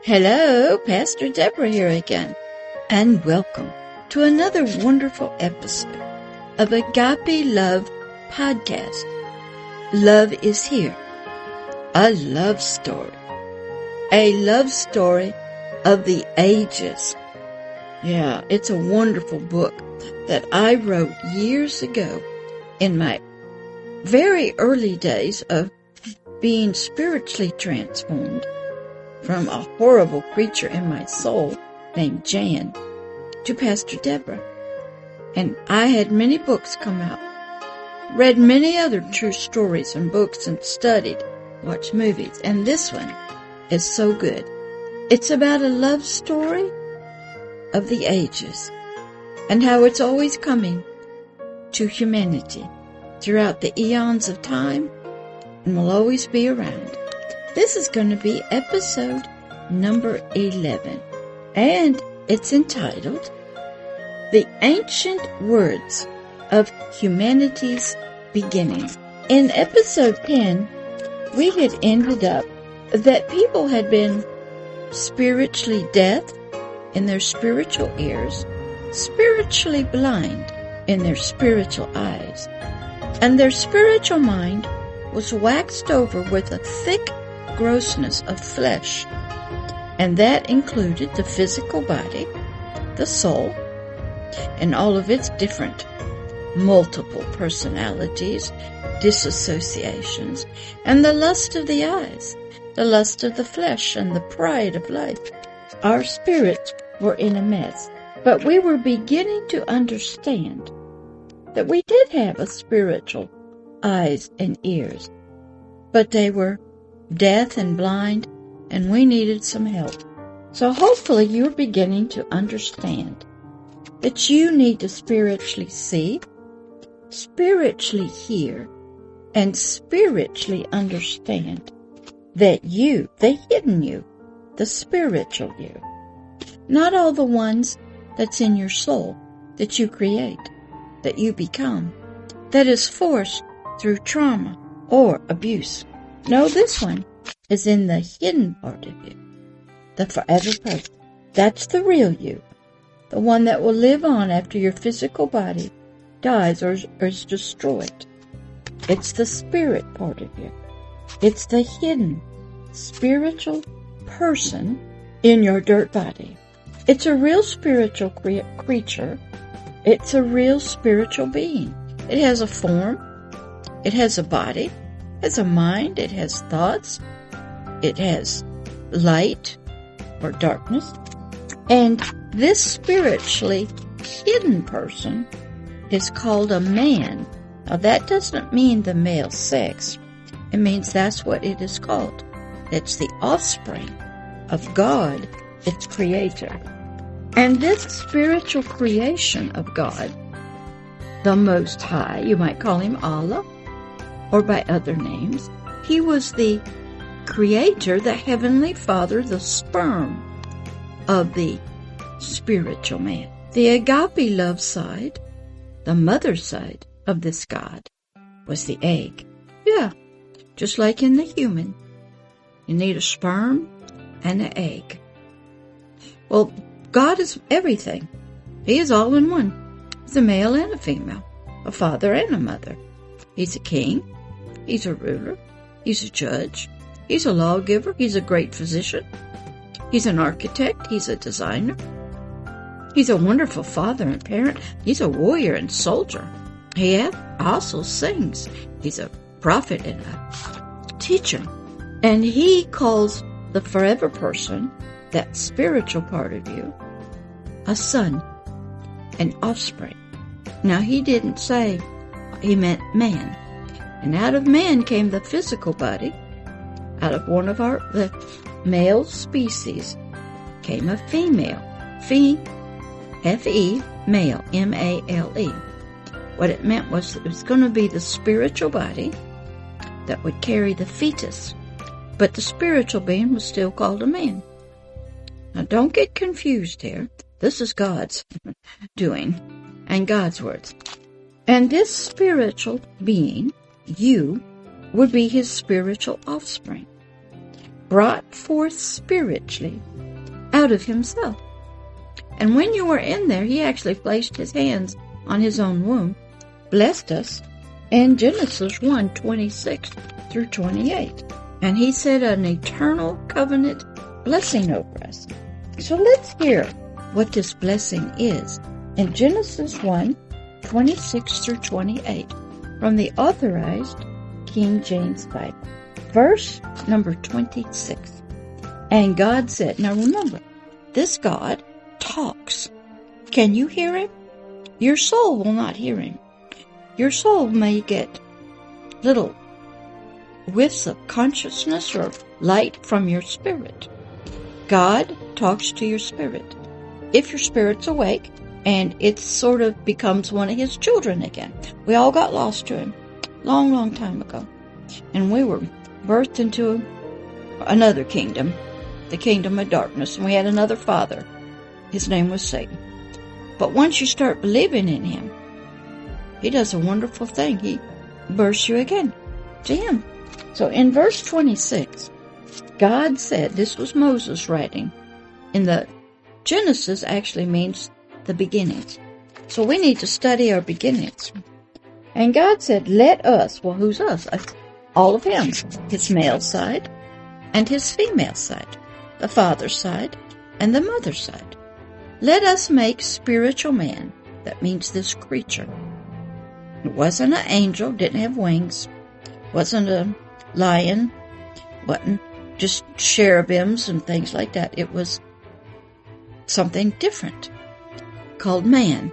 Hello, Pastor Deborah here again, and welcome to another wonderful episode of Agape Love podcast. Love is here. A love story. A love story of the ages. Yeah, it's a wonderful book that I wrote years ago in my very early days of being spiritually transformed from a horrible creature in my soul named Jan to Pastor Deborah. And I had many books come out, read many other true stories and books, and studied, watched movies. And this one is so good. It's about a love story of the ages and how it's always coming to humanity throughout the eons of time and will always be around. This is going to be episode number 11, and it's entitled The Ancient Words of Humanity's Beginning. In episode 10, we had ended up that people had been spiritually deaf in their spiritual ears, spiritually blind in their spiritual eyes, and their spiritual mind was waxed over with a thick grossness of flesh, and that included the physical body, the soul, and all of its different multiple personalities, disassociations, and the lust of the eyes, the lust of the flesh, and the pride of life. Our spirits were in a mess, but we were beginning to understand that we did have a spiritual eyes and ears, but they were deaf and blind, and we needed some help. So hopefully you're beginning to understand that you need to spiritually see, spiritually hear, and spiritually understand that you, the hidden you, the spiritual you, not all the ones that's in your soul that you create, that you become, that is forced through trauma or abuse. No, this one is in the hidden part of you, the forever person. That's the real you, the one that will live on after your physical body dies or is destroyed. It's the spirit part of you. It's the hidden spiritual person in your dirt body. It's a real spiritual creature. It's a real spiritual being. It has a form. It has a body. It has a mind. It has thoughts. It has light or darkness. And this spiritually hidden person is called a man. Now that doesn't mean the male sex. It means that's what it is called. It's the offspring of God, its creator. And this spiritual creation of God, the Most High, you might call him Allah, or by other names, he was the creator, the Heavenly Father, the sperm of the spiritual man. The Agape Love side, the mother side of this God, was the egg. Yeah, just like in the human. You need a sperm and an egg. Well, God is everything. He is all in one. He's a male and a female, a father and a mother. He's a king. He's a ruler. He's a judge. He's a lawgiver. He's a great physician. He's an architect. He's a designer. He's a wonderful father and parent. He's a warrior and soldier. He also sings. He's a prophet and a teacher. And he calls the forever person, that spiritual part of you, a son, an offspring. Now, he didn't say he meant man. And out of man came the physical body. Out of one of the male species came a female. F-E, male, M-A-L-E. What it meant was it was going to be the spiritual body that would carry the fetus. But the spiritual being was still called a man. Now, don't get confused here. This is God's doing and God's words. And this spiritual being, you, would be his spiritual offspring. brought forth spiritually out of himself. And when you were in there, he actually placed his hands on his own womb, blessed us, in Genesis 1:26 through 28. And he said an eternal covenant blessing over us. So let's hear what this blessing is in Genesis 1:26 through 28 from the Authorized King James Bible. Verse number 26. And God said, now remember, this God talks. Can you hear him? Your soul will not hear him. Your soul may get little whiffs of consciousness or light from your spirit. God talks to your spirit. If your spirit's awake, and it sort of becomes one of his children again. We all got lost to him long, long time ago. And we were birthed into another kingdom, the kingdom of darkness, and we had another father. His name was Satan. But once you start believing in him, he does a wonderful thing. He births you again to him. So in verse 26, God said, this was Moses writing, in the Genesis actually means the beginnings. So we need to study our beginnings. And God said, let us, well, who's us? All of him, his male side and his female side, the father's side and the mother's side. Let us make spiritual man. That means this creature. It wasn't an angel, didn't have wings, wasn't a lion, wasn't just cherubims and things like that. It was something different called man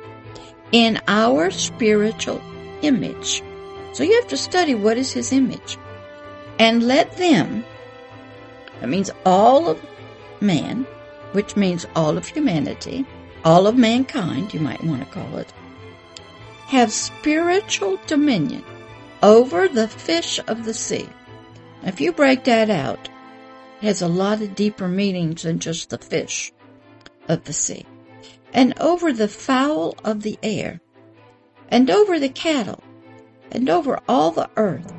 in our spiritual image. So you have to study what is his image. And let them, that means all of man, which means all of humanity, all of mankind, you might want to call it, have spiritual dominion over the fish of the sea. Now, if you break that out, it has a lot of deeper meanings than just the fish of the sea. And over the fowl of the air, and over the cattle, and over all the earth,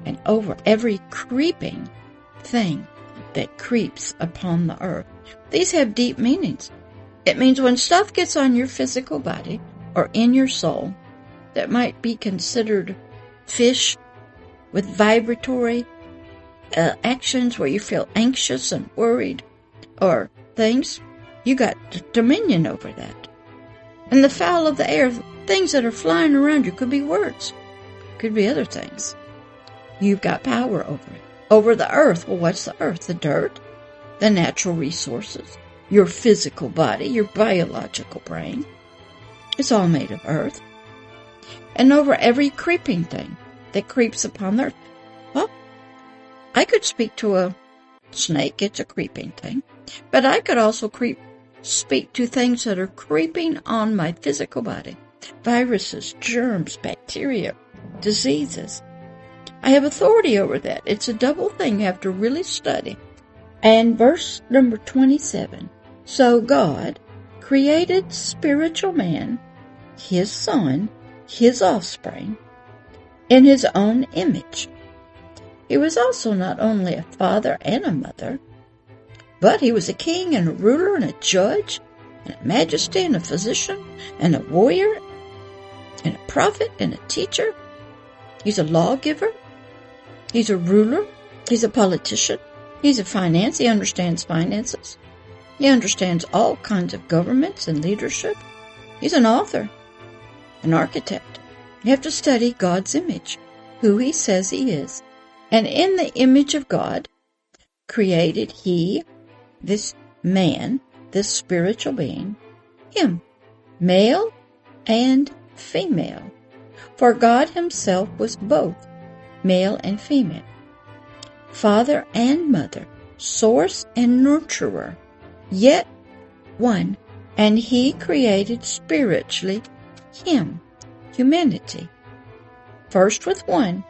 and over every creeping thing that creeps upon the earth. These have deep meanings. It means when stuff gets on your physical body or in your soul that might be considered fish with vibratory actions where you feel anxious and worried or things, you got dominion over that. And the fowl of the air, things that are flying around you, could be words, could be other things. You've got power over it. Over the earth, well, what's the earth? The dirt, the natural resources, your physical body, your biological brain. It's all made of earth. And over every creeping thing that creeps upon the earth. Well, I could speak to a snake, it's a creeping thing. But I could also speak to things that are creeping on my physical body. Viruses, germs, bacteria, diseases. I have authority over that. It's a double thing you have to really study. And verse number 27. So God created spiritual man, his son, his offspring, in his own image. He was also not only a father and a mother, but he was a king and a ruler and a judge and a majesty and a physician and a warrior and a prophet and a teacher. He's a lawgiver. He's a ruler. He's a politician. He's a finance. He understands finances. He understands all kinds of governments and leadership. He's an author, an architect. You have to study God's image, who he says he is. And in the image of God created he, this man, this spiritual being, him, male and female. For God himself was both male and female, father and mother, source and nurturer, yet one. And he created spiritually him, humanity, first with one,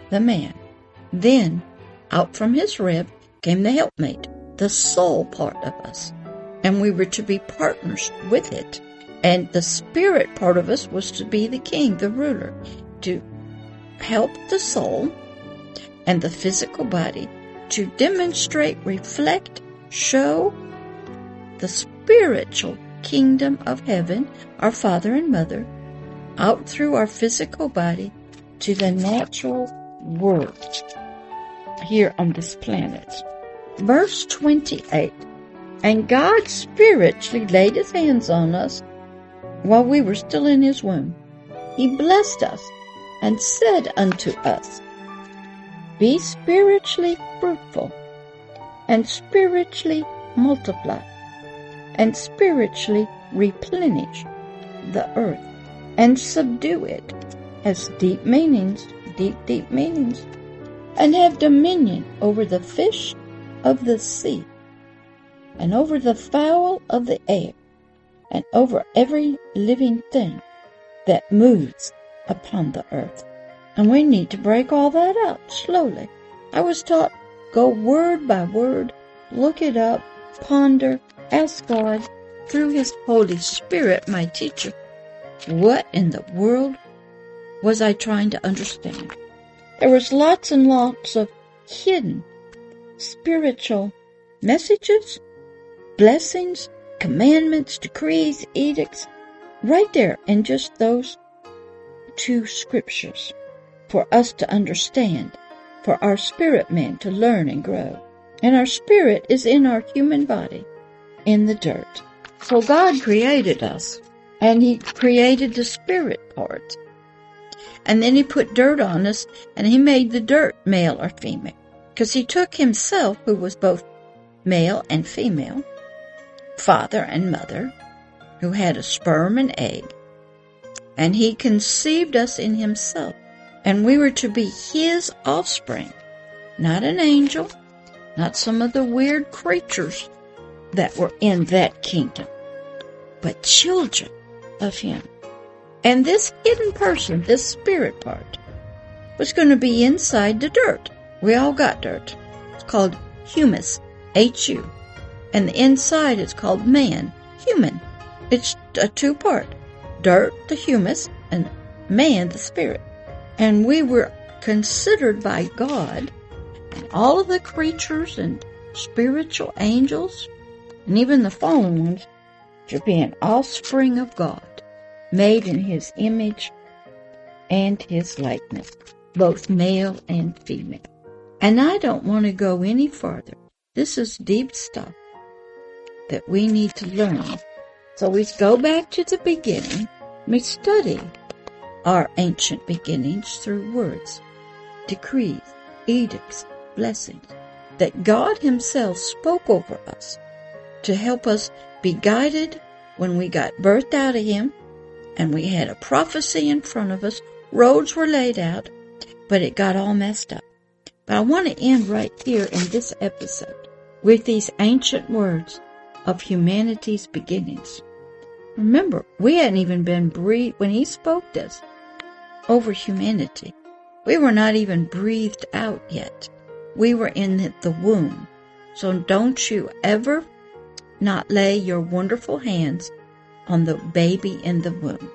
the man. Then out from his rib came the helpmate, the soul part of us, and we were to be partners with it. And the spirit part of us was to be the king, the ruler, to help the soul and the physical body to demonstrate, reflect, show the spiritual kingdom of heaven, our Father and Mother, out through our physical body to the natural world here on this planet. Verse 28, and God spiritually laid his hands on us while we were still in his womb. He blessed us and said unto us, be spiritually fruitful, and spiritually multiply, and spiritually replenish the earth, and subdue it, has deep meanings, deep meanings, and have dominion over the fish of the sea, and over the fowl of the air, and over every living thing that moves upon the earth. And we need to break all that out slowly. I was taught, go word by word, look it up, ponder, ask God through his Holy Spirit, my teacher, what in the world was I trying to understand? There was lots and lots of hidden spiritual messages, blessings, commandments, decrees, edicts, right there in just those two scriptures for us to understand, for our spirit man to learn and grow. And our spirit is in our human body, in the dirt. So God created us, and he created the spirit part. And then he put dirt on us, and he made the dirt male or female. Because he took himself, who was both male and female, father and mother, who had a sperm and egg, and he conceived us in himself. And we were to be his offspring, not an angel, not some of the weird creatures that were in that kingdom, but children of him. And this hidden person, this spirit part, was going to be inside the dirt. We all got dirt. It's called humus, H-U. And the inside is called man, human. It's a two-part. Dirt, the humus, and man, the spirit. And we were considered by God, and all of the creatures and spiritual angels, and even the fallen ones, to be an offspring of God, made in his image and his likeness, both male and female. And I don't want to go any farther. This is deep stuff that we need to learn. So we go back to the beginning. We study our ancient beginnings through words, decrees, edicts, blessings that God himself spoke over us to help us be guided when we got birthed out of him, and we had a prophecy in front of us. Roads were laid out, but it got all messed up. But I want to end right here in this episode with these ancient words of humanity's beginnings. Remember, we hadn't even been breathed when he spoke this over humanity. We were not even breathed out yet. We were in the womb. So don't you ever not lay your wonderful hands on the baby in the womb.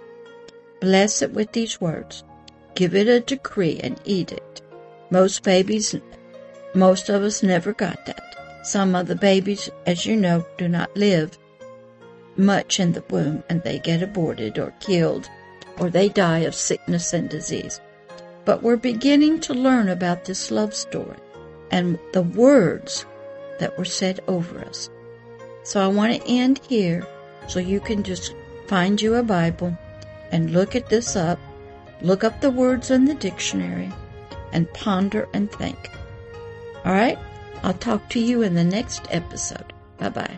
Bless it with these words. Give it a decree, an edict. Most of us never got that. Some of the babies, as you know, do not live much in the womb, and they get aborted or killed, or they die of sickness and disease. But we're beginning to learn about this love story and the words that were said over us. So I want to end here so you can just find you a Bible and look at this up, look up the words in the dictionary, and ponder and think. All right? I'll talk to you in the next episode. Bye-bye.